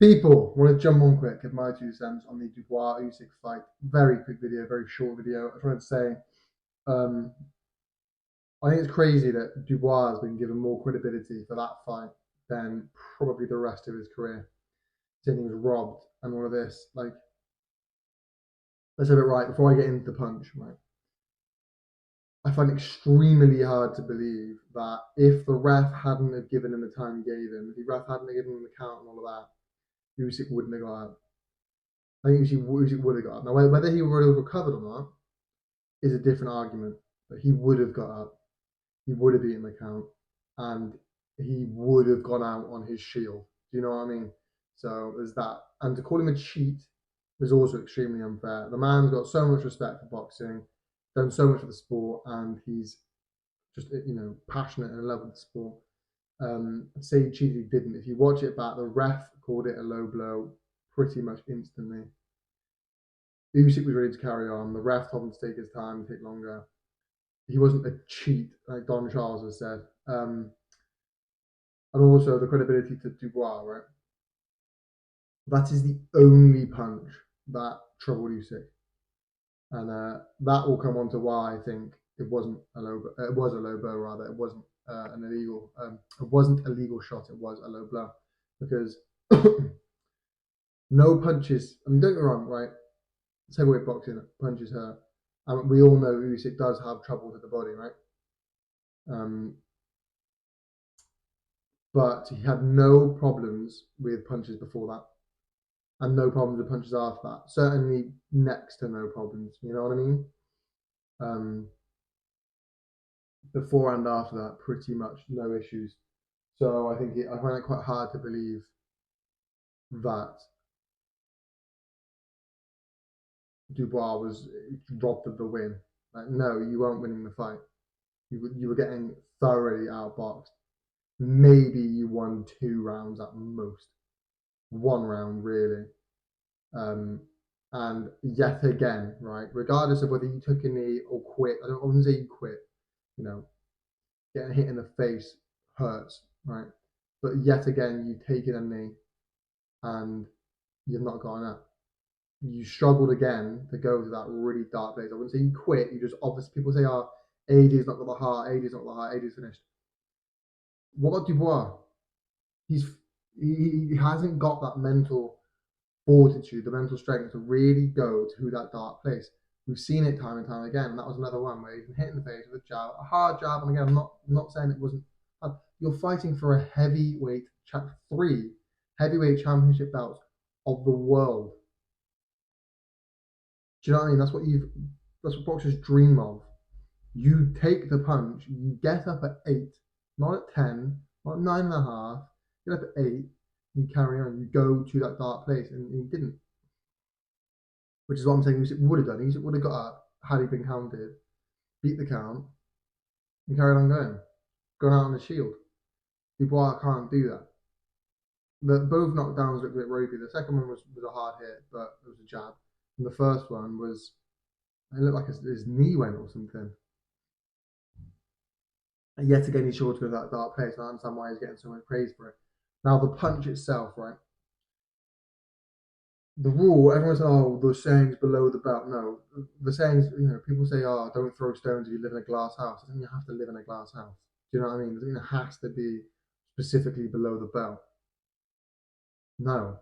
People, want to jump on quick at my 2 cents on the Dubois Usyk fight. Very quick video, very short video. I just wanted to say, um, I think it's crazy that Dubois has been given more credibility for that fight than probably the rest of his career. Saying he was robbed and all of this. Like, let's have it right before I get into the punch, right? I find it extremely hard to believe that if the ref hadn't have given him the time he gave him, if the ref hadn't have given him the count and all of that, Usyk wouldn't have got out. I think Usyk would have got up. Now, whether he would have recovered or not is a different argument. But he would have got up. He would have beaten the count, and he would have gone out on his shield. Do you know what I mean? So there's that. And to call him a cheat is also extremely unfair. The man's got so much respect for boxing, done so much for the sport, and he's just passionate and in love with the sport. Say he cheated, he didn't. If you watch it back, the ref called it a low blow pretty much instantly. Usyk was ready to carry on. The ref told him to take his time, take longer. He wasn't a cheat, like Don Charles has said. And also the credibility to Dubois, right? That is the only punch that troubled Usyk. And that will come on to why I think it wasn't a low blow. It was a low blow, rather. It wasn't an illegal. It wasn't a legal shot. It was a low blow because no punches. I mean, don't get me wrong, right? It's heavyweight boxing. Punches hurt, and we all know Usyk does have trouble with the body, right? Um, but he had no problems with punches before that, and no problems with punches after that. Certainly next to no problems. You know what I mean? Um, Before and after that, pretty much no issues. So I find it quite hard to believe that Dubois was robbed of the win. Like, no, you weren't winning the fight. You were getting thoroughly outboxed. Maybe you won 2 rounds at most. 1 round, really. Um, and yet again, right, regardless of whether you took a knee or quit, I wouldn't say you quit, you know, getting hit in the face hurts, right? But yet again, you've taken a knee and you've not gone up. You struggled again to go to that really dark place. I wouldn't say you quit. You just obviously people say, "Oh, AJ's not got the heart. AJ's not got the heart. AJ's finished." What about Dubois? He's he hasn't got that mental fortitude, the mental strength to really go to that dark place. We've seen it time and time again, and that was another one where he's been hit in the face with a jab, a hard jab. And again, I'm not saying it wasn't. You're fighting for a heavyweight, 3 heavyweight championship belts of the world. Do you know what I mean? That's what boxers dream of. You take the punch, you get up at 8, not at 10, not at 9.5, get up at 8, you carry on, you go to that dark place, and he didn't. Which is what I'm saying Usyk would have done. Usyk would have got up had he been counted, beat the count, and carried on going. Gone out on the shield. Dubois can't do that. Both knockdowns looked a bit ropey. The second one was a hard hit, but it was a jab. And the first one was, it looked like his knee went or something. And yet again, he's sure to go to that dark place. I understand why he's getting so much praise for it. Now, the punch itself, right? The rule, everyone says, "Oh, the saying's below the belt." No, the saying's, people say, "Oh, don't throw stones if you live in a glass house." Doesn't mean you have to live in a glass house. Do you know what I mean? Doesn't mean it has to be specifically below the belt. No,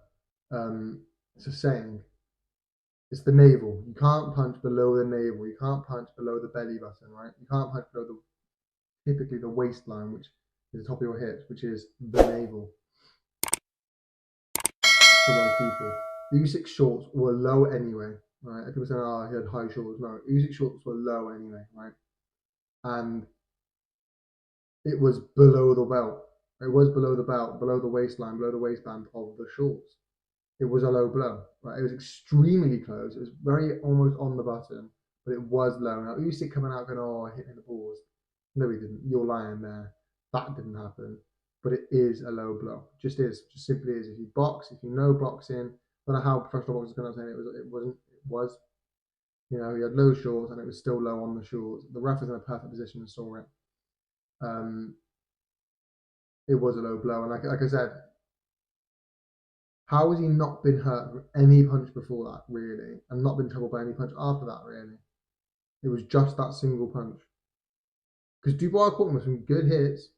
it's a saying. It's the navel. You can't punch below the navel. You can't punch below the belly button, right? You can't punch below typically the waistline, which is the top of your hips, which is the navel for those people. Usyk shorts were low anyway, right? People say, "Oh, he had high shorts." No, Usyk shorts were low anyway, right? And it was below the belt. It was below the belt, below the waistline, below the waistband of the shorts. It was a low blow, right? It was extremely close. It was very almost on the button, but it was low. Now, Usyk coming out going, "Oh, hit me in the balls." No, he didn't. You're lying there. That didn't happen. But it is a low blow. Just is. Just simply is. If you box, if you know boxing, I don't know how professional boxers going to say it was. It wasn't. It was. He had low shorts and it was still low on the shorts. The ref was in a perfect position and saw it. Um, it was a low blow, and like I said, How has he not been hurt from any punch before that, really, and not been troubled by any punch after that, really? It was just that single punch. Because Dubois caught him with some good hits,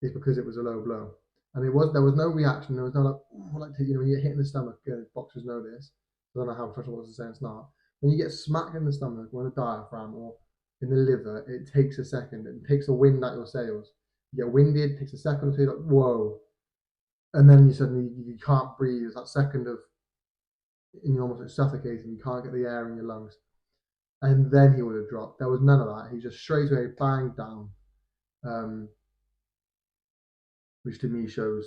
it's because it was a low blow. And there was no reaction. There was no like, ooh, like when you get hit in the stomach. Good, boxers know this. I don't know how professional boxers say it's not. When you get smacked in the stomach or in the diaphragm or in the liver, it takes a second. It takes the wind out your sails. You get winded. It takes a second or two. Like whoa, and then you suddenly you can't breathe. It's that second of and you're almost like suffocating. You can't get the air in your lungs. And then he would have dropped. There was none of that. He just straight away banged down, um, which to me shows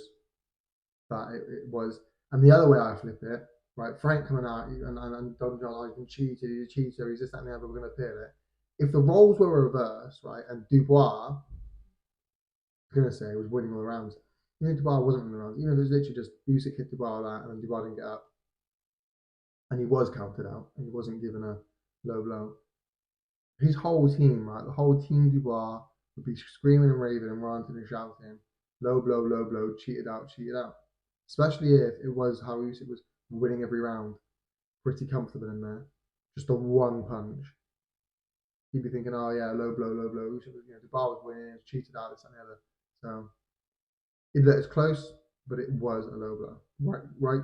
that it was. And the other way I flip it, right? Frank coming out and Don John, oh, he's been cheated, he's a cheater, he's this, that, and the other, we're going to appeal it. If the roles were reversed, right, and Dubois, I'm going to say, was winning all the rounds, even if Dubois wasn't winning the rounds, even if it was literally just Usyk hit Dubois that and then Dubois didn't get up, and he was counted out, and he wasn't given a low blow, his whole team, right, the whole team Dubois would be screaming and raving and ranting and shouting, low blow, cheated out, cheated out. Especially if it was how Usyk was winning every round, pretty comfortable in there. Just a one punch. He'd be thinking, oh yeah, low blow. Usyk was, Dubois was winning, it's cheated out, this and the other. So it's close, but it was a low blow. Right,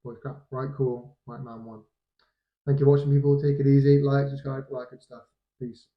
voice crap. Right call, right man won. Thank you for watching, people. Take it easy. Like, subscribe, all that good stuff. Peace.